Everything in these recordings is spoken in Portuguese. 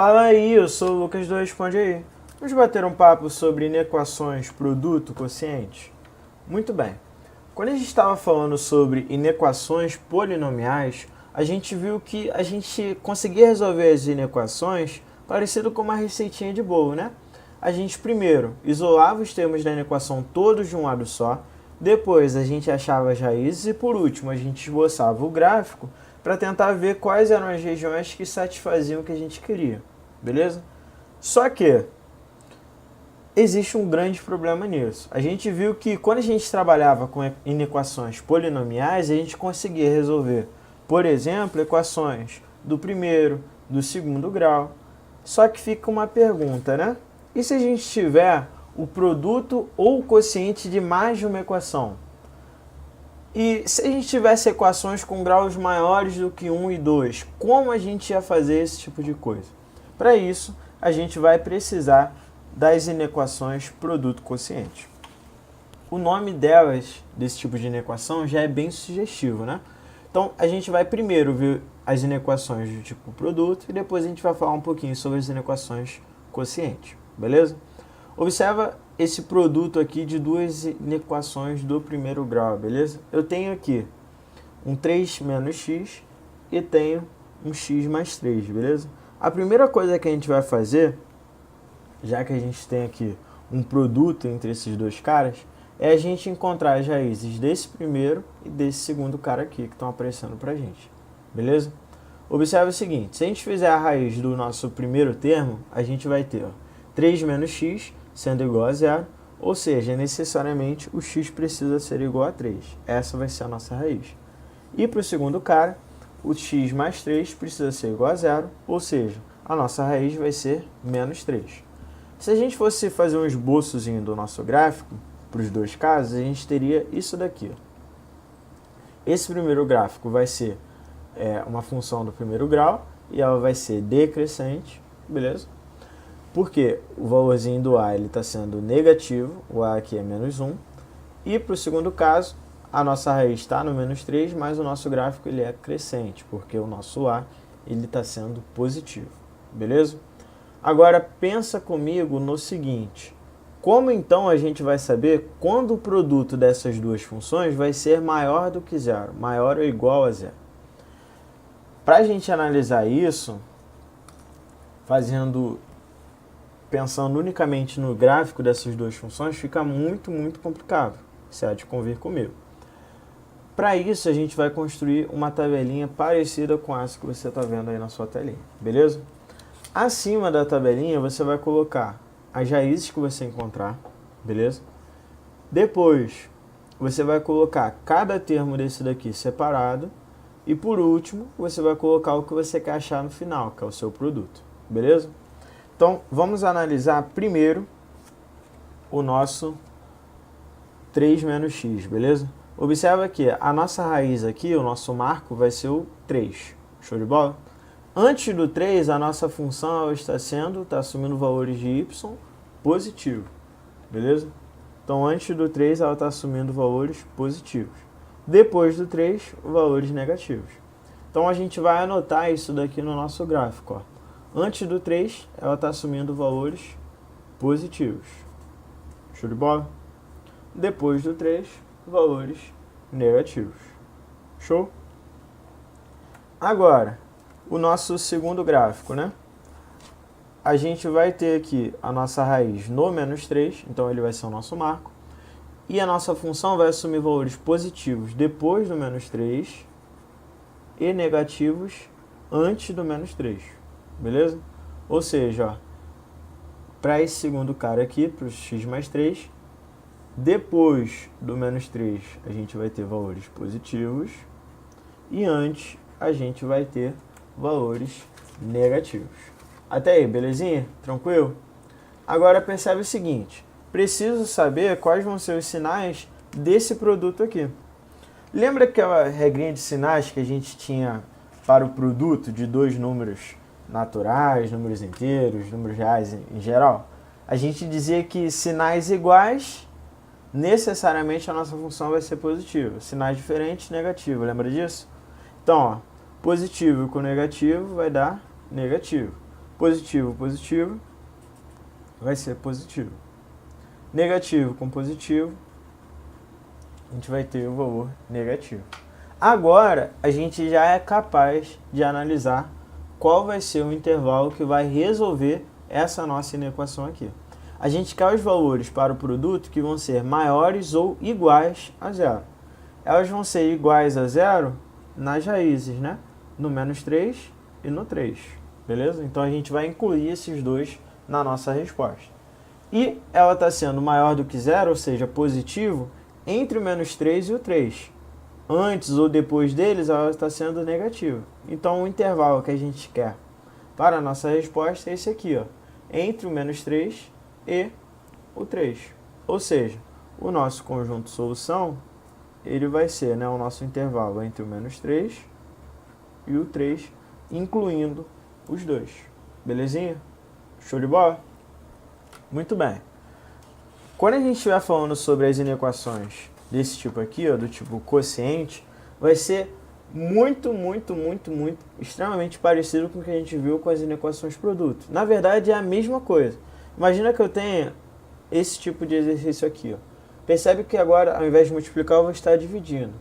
Fala aí, eu sou o Lucas do Responde Aí. Vamos bater um papo sobre inequações produto-quociente? Muito bem. Quando a gente estava falando sobre inequações polinomiais, a gente viu que a gente conseguia resolver as inequações parecido com uma receitinha de bolo, né? A gente primeiro isolava os termos da inequação todos de um lado só, depois a gente achava as raízes e por último a gente esboçava o gráfico para tentar ver quais eram as regiões que satisfaziam o que a gente queria, beleza? Só que existe um grande problema nisso. A gente viu que quando a gente trabalhava com inequações polinomiais, a gente conseguia resolver, por exemplo, equações do primeiro, do segundo grau. Só que fica uma pergunta, né? E se a gente tiver o produto ou o quociente de mais de uma equação? E se a gente tivesse equações com graus maiores do que 1 e 2, como a gente ia fazer esse tipo de coisa? Para isso, a gente vai precisar das inequações produto-quociente. O nome delas, desse tipo de inequação, já é bem sugestivo, né? Então, a gente vai primeiro ver as inequações do tipo produto e depois a gente vai falar um pouquinho sobre as inequações quociente, beleza? Observa esse produto aqui de duas inequações do primeiro grau, beleza? Eu tenho aqui um 3 menos x e tenho um x mais 3, beleza? A primeira coisa que a gente vai fazer, já que a gente tem aqui um produto entre esses dois caras, é a gente encontrar as raízes desse primeiro e desse segundo cara aqui que estão aparecendo pra gente, beleza? Observe o seguinte, se a gente fizer a raiz do nosso primeiro termo, a gente vai ter 3 menos x sendo igual a zero, ou seja, necessariamente o x precisa ser igual a 3. Essa vai ser a nossa raiz. E para o segundo cara, o x mais 3 precisa ser igual a zero, ou seja, a nossa raiz vai ser menos 3. Se a gente fosse fazer um esboçozinho do nosso gráfico, para os dois casos, a gente teria isso daqui. Esse primeiro gráfico vai ser uma função do primeiro grau, e ela vai ser decrescente, beleza? Porque o valorzinho do a está sendo negativo, o a aqui é menos 1, e para o segundo caso, a nossa raiz está no menos 3, mas o nosso gráfico ele é crescente, porque o nosso a está sendo positivo, beleza? Agora pensa comigo no seguinte, como então a gente vai saber quando o produto dessas duas funções vai ser maior do que zero, maior ou igual a zero? Para a gente analisar isso, pensando unicamente no gráfico dessas duas funções, fica muito complicado. Você há de convir comigo. Para isso, a gente vai construir uma tabelinha parecida com essa que você está vendo aí na sua telinha, beleza? Acima da tabelinha, você vai colocar as raízes que você encontrar, beleza? Depois, você vai colocar cada termo desse daqui separado. E por último, você vai colocar o que você quer achar no final, que é o seu produto, beleza? Então, vamos analisar primeiro o nosso 3 menos x, beleza? Observa que a nossa raiz aqui, o nosso marco, vai ser o 3. Show de bola? Antes do 3, a nossa função ela está assumindo valores de y positivo, beleza? Então, antes do 3, ela está assumindo valores positivos. Depois do 3, valores negativos. Então, a gente vai anotar isso daqui no nosso gráfico, ó. Antes do 3, ela está assumindo valores positivos. Show de bola? Depois do 3, valores negativos. Show? Agora, o nosso segundo gráfico, né? A gente vai ter aqui a nossa raiz no menos 3, então ele vai ser o nosso marco. E a nossa função vai assumir valores positivos depois do menos 3 e negativos antes do menos 3. Beleza? Ou seja, para esse segundo cara aqui, para o x mais 3, depois do menos 3 a gente vai ter valores positivos e antes a gente vai ter valores negativos. Até aí, belezinha? Tranquilo? Agora percebe o seguinte, preciso saber quais vão ser os sinais desse produto aqui. Lembra aquela regrinha de sinais que a gente tinha para o produto de dois números naturais, números inteiros, números reais em geral? A gente dizia que sinais iguais, necessariamente a nossa função vai ser positiva. Sinais diferentes, negativo. Lembra disso? Então, ó, positivo com negativo vai dar negativo. Positivo, positivo, vai ser positivo. Negativo com positivo, a gente vai ter o valor negativo. Agora, a gente já é capaz de analisar qual vai ser o intervalo que vai resolver essa nossa inequação aqui. A gente quer os valores para o produto que vão ser maiores ou iguais a zero. Elas vão ser iguais a zero nas raízes, né? No menos 3 e no 3, beleza? Então a gente vai incluir esses dois na nossa resposta. E ela está sendo maior do que zero, ou seja, positivo, entre o menos 3 e o 3. Antes ou depois deles, ela está sendo negativa. Então o intervalo que a gente quer para a nossa resposta é esse aqui, ó, entre o menos 3 e o 3. Ou seja, o nosso conjunto solução, ele vai ser, né, o nosso intervalo entre o menos 3 e o 3, incluindo os dois. Belezinha? Show de bola? Muito bem. Quando a gente estiver falando sobre as inequações desse tipo aqui, ó, do tipo quociente, vai ser muito, extremamente parecido com o que a gente viu com as inequações produto. Na verdade, é a mesma coisa. Imagina que eu tenha esse tipo de exercício aqui, ó. Percebe que agora, ao invés de multiplicar, eu vou estar dividindo.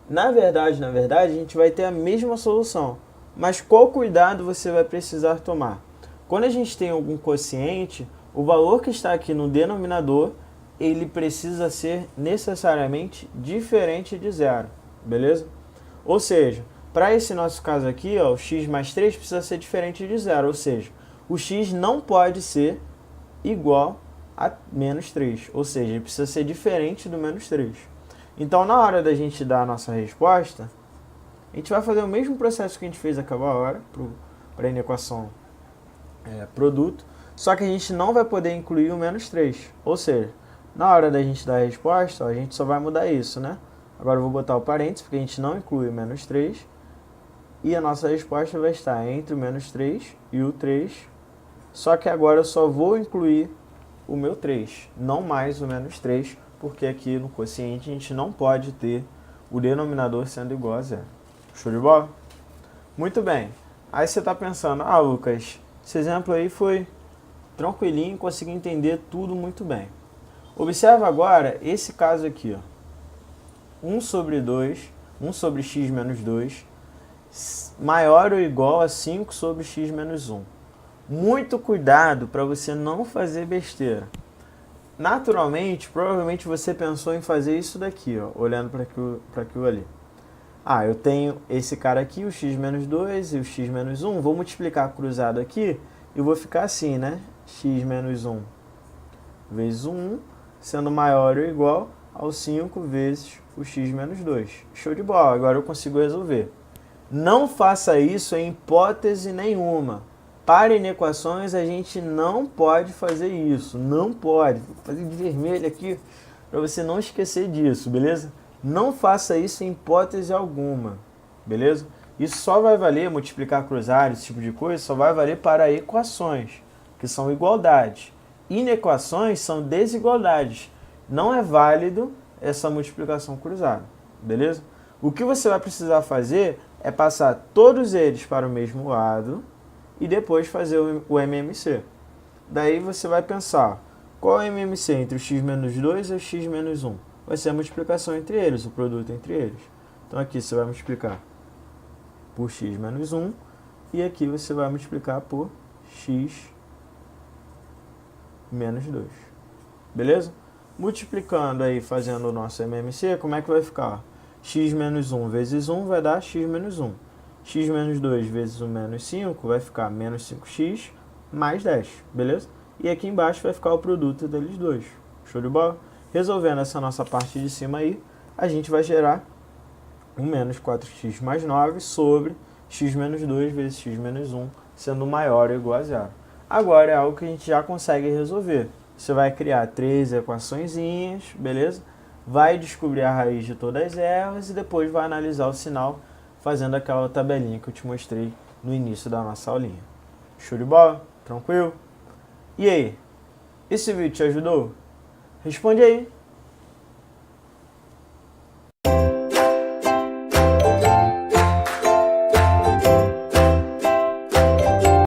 Na verdade, a gente vai ter a mesma solução. Mas qual cuidado você vai precisar tomar? Quando a gente tem algum quociente, o valor que está aqui no denominador, ele precisa ser necessariamente diferente de zero, beleza? Ou seja, para esse nosso caso aqui, ó, o x mais 3 precisa ser diferente de zero, ou seja, o x não pode ser igual a menos 3, ou seja, ele precisa ser diferente do menos 3. Então, na hora da gente dar a nossa resposta, a gente vai fazer o mesmo processo que a gente fez aquela hora, para a inequação produto, só que a gente não vai poder incluir o menos 3. Ou seja, na hora da gente dar a resposta, ó, a gente só vai mudar isso, né? Agora eu vou botar o parênteses, porque a gente não inclui o menos 3. E a nossa resposta vai estar entre o menos 3 e o 3. Só que agora eu só vou incluir o meu 3, não mais o menos 3, porque aqui no quociente a gente não pode ter o denominador sendo igual a zero. Show de bola? Muito bem. Aí você está pensando, ah, Lucas, esse exemplo aí foi tranquilinho, consegui entender tudo muito bem. Observa agora esse caso aqui, ó. 1 sobre 2, 1 sobre x menos 2, maior ou igual a 5 sobre x menos 1. Muito cuidado para você não fazer besteira. Naturalmente, provavelmente você pensou em fazer isso daqui, ó, olhando para aquilo ali. Ah, eu tenho esse cara aqui, o x menos 2 e o x menos 1, vou multiplicar cruzado aqui e vou ficar assim, né? X menos 1 vezes o 1, sendo maior ou igual ao 5 vezes o x menos 2. Show de bola, agora eu consigo resolver. Não faça isso em hipótese nenhuma. Para inequações, a gente não pode fazer isso. Não pode. Vou fazer de vermelho aqui para você não esquecer disso, beleza? Não faça isso em hipótese alguma, beleza? Isso só vai valer, multiplicar cruzado, esse tipo de coisa, só vai valer para equações, que são igualdades. Inequações são desigualdades. Não é válido essa multiplicação cruzada, beleza? O que você vai precisar fazer é passar todos eles para o mesmo lado e depois fazer o MMC. Daí você vai pensar, qual é o MMC entre o x menos 2 e o x menos 1? Vai ser a multiplicação entre eles, o produto entre eles. Então aqui você vai multiplicar por x menos 1 e aqui você vai multiplicar por x menos 2. Beleza? Multiplicando aí, fazendo o nosso MMC, como é que vai ficar? X menos 1 vezes 1 vai dar x menos 1. X menos 2 vezes o menos 5 vai ficar menos 5x mais 10, beleza? E aqui embaixo vai ficar o produto deles dois. Show de bola? Resolvendo essa nossa parte de cima aí, a gente vai gerar um menos 4x mais 9 sobre x menos 2 vezes x menos 1, sendo maior ou igual a zero. Agora é algo que a gente já consegue resolver. Você vai criar 3 equaçõezinhas, beleza? Vai descobrir a raiz de todas elas e depois vai analisar o sinal fazendo aquela tabelinha que eu te mostrei no início da nossa aulinha. Show de bola? Tranquilo? E aí? Esse vídeo te ajudou? Responde aí.